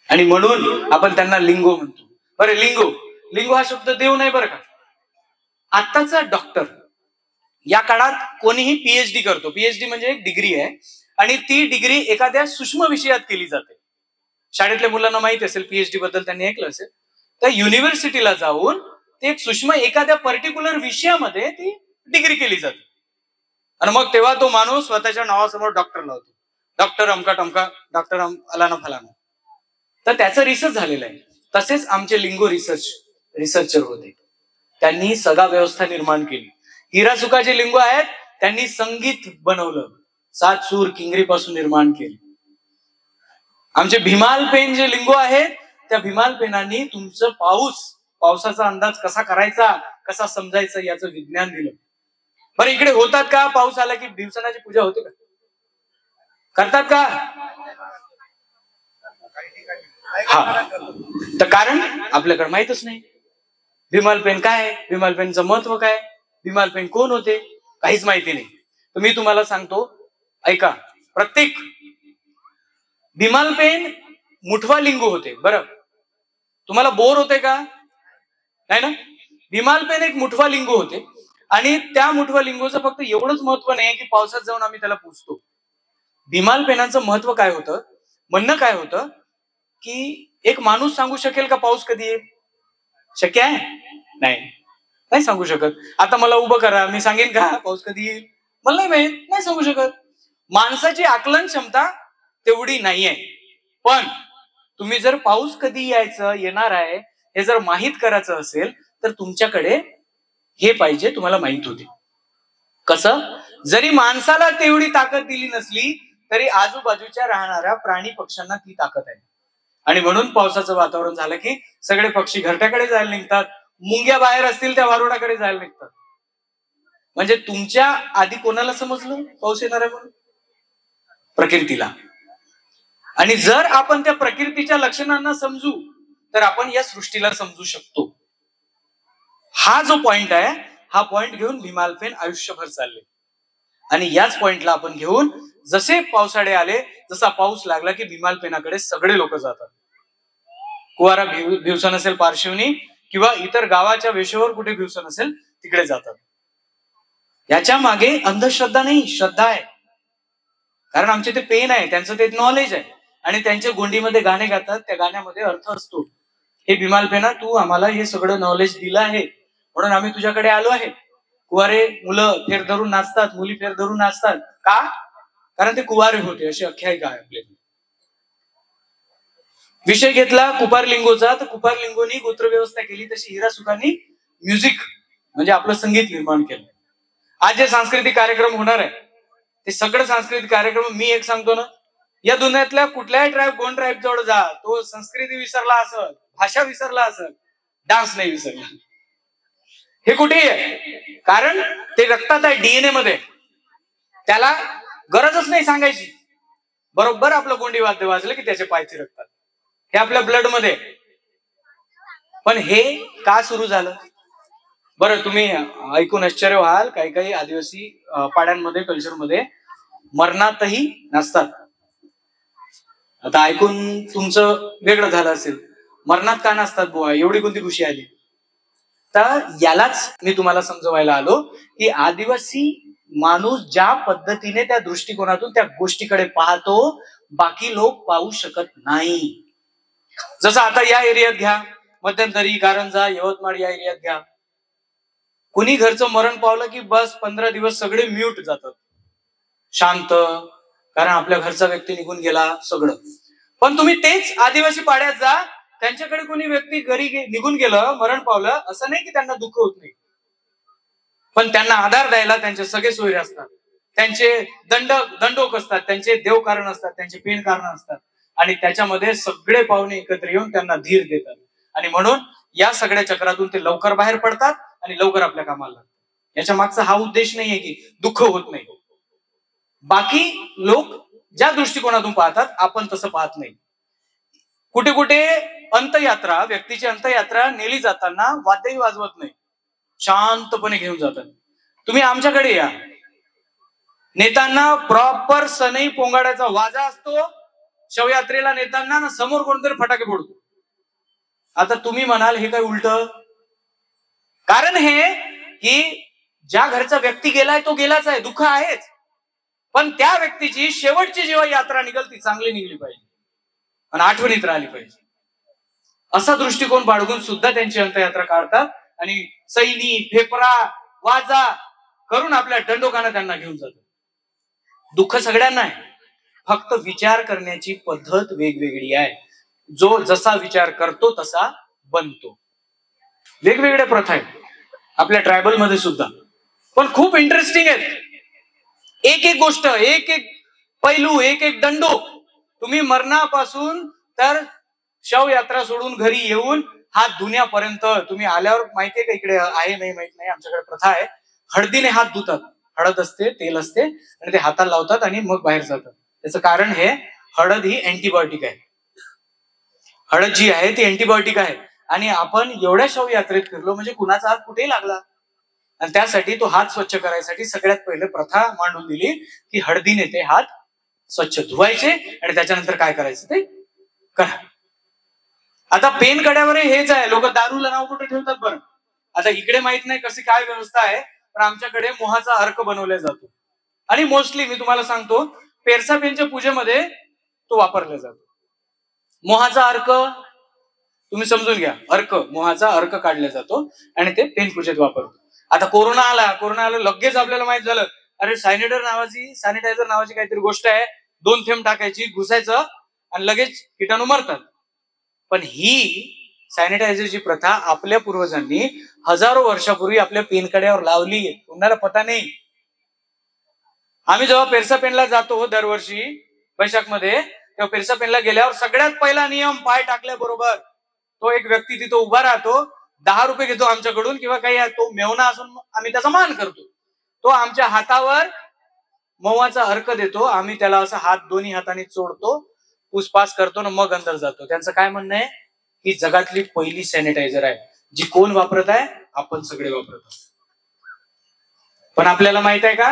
आणि म्हणून आपण त्यांना लिंगो म्हणतो. बरं, लिंगो लिंगो हा शब्द देव नाही बरं का. आत्ताचा डॉक्टर या काळात कोणीही पीएचडी करतो. पीएचडी म्हणजे एक डिग्री आहे आणि ती डिग्री एखाद्या सूक्ष्म विषयात केली जाते. शाळेतल्या मुलांना माहिती असेल, पीएचडी बद्दल त्यांनी ऐकलं असेल. तर युनिव्हर्सिटीला जाऊन ते एक सूक्ष्म एखाद्या पर्टिक्युलर विषयामध्ये ती डिग्री केली जाते. आणि मग तेव्हा तो माणूस स्वतःच्या नावासमोर डॉक्टर लावतो. डॉक्टर अमका टमका, डॉक्टर अलाना फलाना. तर त्याचं रिसर्च झालेलं आहे. तसेच आमचे लिंगो रिसर्चर होते. त्यांनी सगळा व्यवस्था निर्माण केली. हिरासुका जे लिंगो आहेत त्यांनी संगीत बनवलं, 7 सूर किंगरी पासून निर्माण केले. आमचे भीमाल पेन जे लिंगो आहेत, त्या भीमाल पेनांनी तुमचं पावसाचा अंदाज कसा करायचा, कसा समजायचा याचं विज्ञान दिलं. बरं, इकडे होतात का पाऊस आला की दिवसाची पूजा होते का? करतात का? हा, तर कारण आपल्याकडे माहितच नाही भीमाल पेन काय आहे, भीमाल पेनचं महत्व काय, भीमाल पेन कोण होते, काहीच माहिती नाही. तर मी तुम्हाला सांगतो, ऐका. प्रत्येक भीमाल पेन मुठवा लिंगो होते. बरं, तुम्हाला बोर होते का? नाही ना. भीमाल पेन एक मुठवा लिंगो होते आणि त्या मुठवा लिंगोचं फक्त एवढंच महत्व नाही की पावसात जाऊन आम्ही त्याला पुसतो. भीमाल पेनाचं महत्व काय होतं, म्हणणं काय होतं की एक माणूस सांगू शकेल का पाऊस कधी येईल? शक्य आहे? नाही सांगू शकत. आता मला उभं करा, मी सांगेन का पाऊस कधी येईल? मला नाही माहित, नाही सांगू शकत. माणसाची आकलन क्षमता तेवढी नाहीये. पण तुम्ही जर पाऊस कधी येणार आहे हे जर माहित करायचं असेल तर तुमच्याकडे हे पाहिजे, तुम्हाला माहित होते. कसं? जरी माणसाला तेवढी ताकद दिली नसली तरी आजूबाजूच्या राहणाऱ्या प्राणी पक्ष्यांना ती ताकद आहे. आणि म्हणून पावसाचं वातावरण झालं की सगळे पक्षी घरट्याकडे जायला निघतात. मुंग्या बाहेर असतील त्या वारुडाकडे जायला निघतात. म्हणजे तुमच्या आधी कोणाला समजलं पाऊस येणार आहे म्हणून? प्रकृतीला. आणि जर आपण त्या प्रकृतीच्या लक्षणांना समजू तर आपण या सृष्टीला समजू शकतो. हा जो पॉइंट आहे, हा पॉइंट घेऊन भीमाल पेन आयुष्यभर चालले. आणि याच पॉइंटला आपण घेऊन जसे पावसाळे आले, जसा पाऊस लागला की भीमाल पेनाकडे सगळे लोक जातात. कुवारा भिवसन असेल पार्श्वनी किंवा इतर गावाच्या वेशेवर कुठे भिवसन असेल तिकडे जातात. याच्या मागे अंधश्रद्धा नाही, श्रद्धा आहे. कारण आमचे ते पेन आहे, त्यांचं ते नॉलेज आहे आणि त्यांच्या गोंडीमध्ये गाणे गातात, त्या गाण्यामध्ये अर्थ असतो. हे भीमाल पेना, तू आम्हाला हे सगळं नॉलेज दिलं आहे म्हणून आम्ही तुझ्याकडे आलो आहे. कुवारे मुलं फेर धरून नाचतात, मुली फेर धरून नाचतात. का? कारण ते कुवारे होते, अशी आख्यायिका आहे आपल्याकडे. विषय घेतला कुपार लिंगोचा, तर कुपार लिंगोनी गोत्र व्यवस्था केली, तशी हिरासुकांनी म्युझिक म्हणजे आपलं संगीत निर्माण केलं. आज जे सांस्कृतिक कार्यक्रम होणार आहे ते सगळं सांस्कृतिक कार्यक्रम, मी एक सांगतो ना, या दुनियातल्या कुठल्याही गोंड ट्राईब जवळ जा, तो संस्कृती विसरला असेल, भाषा विसरला असेल, डान्स नाही विसरला. हे कुठेही आहे, कारण ते रक्तात आहे, डीएनए मध्ये. त्याला गरजच नाही सांगायची. बरोबर आपलं गोंडी वाद्य वाजलं की त्याचे पाय थिरकतात. हे आपल्या ब्लड मध्ये. पण हे का सुरू झालं? बरं, तुम्ही ऐकून आश्चर्य व्हाल, काही काही आदिवासी पाड्यांमध्ये, कल्चरमध्ये मरणातही नाचतात. आता ऐकून तुमचं वेगळं झालं असेल, मरणात का नाचतात बुवा, एवढी कोणती खुशी आली? तर यालाच मी तुम्हाला समजवायला आलो की आदिवासी माणूस ज्या पद्धतीने, त्या दृष्टिकोनातून त्या गोष्टीकडे पाहतो, बाकी लोक पाहू शकत नाही. जसं आता या एरियात घ्या, मध्यंतरी कारंजा, यवतमाळ या एरियात घ्या, कुणी घरचं मरण पावलं की बस 15 दिवस सगळे म्यूट जातात, शांत, कारण आपल्या घरचा व्यक्ती निघून गेला सगळं. पण तुम्ही तेच आदिवासी पाड्यात जा, त्यांच्याकडे कोणी व्यक्ती घरी निघून गेलं, मरण पावलं, असं नाही की त्यांना दुःख होत नाही, पण त्यांना आधार द्यायला त्यांचे सगळे सोयरे असतात, त्यांचे दंडोक असतात, त्यांचे देव कारण असतात, त्यांचे पेन कारण असतात, आणि त्याच्यामध्ये सगळे पाहुणे एकत्र येऊन त्यांना धीर देतात. आणि म्हणून या सगळ्या चक्रातून ते लवकर बाहेर पडतात आणि लवकर आपल्या कामाला लागतात. याच्या मागचा हा उद्देश नाहीये की दुःख होत नाही. बाकी लोक ज्या दृष्टिकोनातून पाहतात आपण तसं पाहत नाही. कुठे कुठे अंत्ययात्रा, व्यक्तीची अंत्ययात्रा नेली जाताना वाद्यही वाजवत नाही, शांतपणे घेऊन जातात. तुम्ही आमच्याकडे या, नेताना प्रॉपर सनई पोंगाड्याचा वाजा असतो, शवयात्रेला नेताना ना समोर कोणतरी फटाके फोडतो. आता तुम्ही म्हणाल हे काय उलट, कारण हे की ज्या घरचा व्यक्ती गेलाय तो गेलाच आहे, दुःख आहेच, पण त्या व्यक्तीची शेवटची जेव्हा यात्रा निघेल ती चांगली निघली पाहिजे आणि आठवणीत राहिली पाहिजे, असा दृष्टिकोन बाळगून सुद्धा त्यांची अंत्ययात्रा काढतात आणि सैनी, फेफरा, वाजा करून आपल्या दंडोकानं त्यांना घेऊन जातात. दुःख सगळ्यांना आहे, फक्त विचार करण्याची पद्धत वेगवेगळी आहे. जो जसा विचार करतो तसा बनतो. वेगवेगळ्या प्रथा आहेत आपल्या ट्रायबल मध्ये सुद्धा, पण खूप इंटरेस्टिंग आहेत. एक एक गोष्ट, एक एक पैलू, एक एक दंडो. तुम्ही मरणापासून तर शवयात्रा सोडून घरी येऊन हात धुण्यापर्यंत, तुम्ही आल्यावर माहितीये का इकडे आहे नाही माहित नाही, आमच्याकडे प्रथा आहे, हळदीने हात धुतात. हळद असते, तेल असते आणि ते हाताला लावतात आणि मग बाहेर जातात. त्याचं कारण हे, हळद ही अँटीबायोटिक आहे. हळद जी आहे ती अँटीबायोटिक आहे आणि आपण एवढ्या शवयात्रेत फिरलो म्हणजे कुणाचा हात कुठेही लागला, आणि त्यासाठी तो हात स्वच्छ करायसाठी सगळ्यात पहिले प्रथा मांडून दिली की हळदीने ते हात स्वच्छ धुवायचे आणि त्याच्यानंतर काय करायचं ते करा. आता पेन कड्यावर हेच आहे, लोक दारूला नाव कुठे ठेवतात बरं. आता इकडे माहित नाही कशी काय व्यवस्था आहे, पण आमच्याकडे मोहाचा अर्क बनवला जातो आणि मोस्टली मी तुम्हाला सांगतो पेरसा पेनच्या पूजेमध्ये तो वापरला जातो. मोहाचा अर्क तुम्ही समजून घ्या, अर्क, मोहाचा अर्क काढला जातो आणि ते पेन पूजेत वापरतो. आता कोरोना आला लगेच आपल्याला माहित झालं, अरे सॅनिटायझर नावाची काहीतरी गोष्ट आहे, 2 थेंब टाकायची, घुसायचं आणि लगेच कीटाणू मरतात. पण ही सॅनिटायझरची प्रथा आपल्या पूर्वजांनी हजारो वर्षापूर्वी आपल्या पेनकड्यावर लावली, कोणाला पता नाही. आम्ही जेव्हा पेरसा पेनला जातो दरवर्षी वैशाख मध्ये, तेव्हा पेरसा पेनला गेल्यावर सगळ्यात पहिला नियम, पाय टाकल्याबरोबर तो एक व्यक्ती तिथं उभा राहतो, 10 रुपये घेतो आमच्याकडून किंवा काही, तो मेवना असून आम्ही त्याचा मान करतो, तो आमच्या हातावर मोहाचा अर्क देतो, आम्ही त्याला असं हात दोन्ही हाताने चोडतो, पुसपास करतो ना मग अंदर जातो. त्यांचं काय म्हणणं आहे की जगातली पहिली सॅनिटायझर आहे जी कोण वापरत आहे, आपण सगळे वापरत आहोत. पण आपल्याला माहित आहे का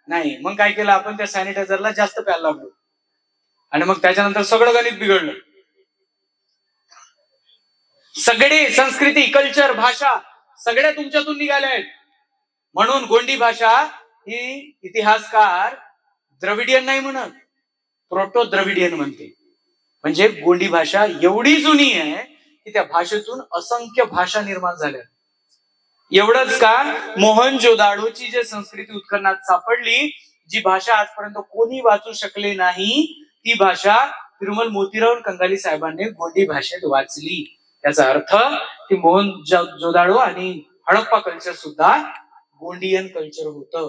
नाही. मग काय केलं आपण, त्या सॅनिटायझरला जास्त प्यायला लागलो आणि मग त्याच्यानंतर सगळं गणित बिघडलं. सगळे संस्कृती, कल्चर, भाषा सगळ्या तुमच्यातून निघाल्या आहेत. म्हणून गोंडी भाषा ही इतिहासकार द्रविडियन नाही म्हणत, प्रोटो द्रविडियन म्हणते. म्हणजे गोंडी भाषा एवढी जुनी आहे की त्या भाषेतून असंख्य भाषा निर्माण झाल्या. एवढंच का, मोहनजोदाडोची जे संस्कृती उत्खननात सापडली, जी भाषा आजपर्यंत कोणी वाचू शकले नाही, ती भाषा तिरुमल मोतीराव कंगाली साहेबांनी गोंडी भाषेत वाचली. याचा अर्थ की मोहनजोदाडो आणि हडप्पा कल्चर सुद्धा गोंडियन कल्चर होतं.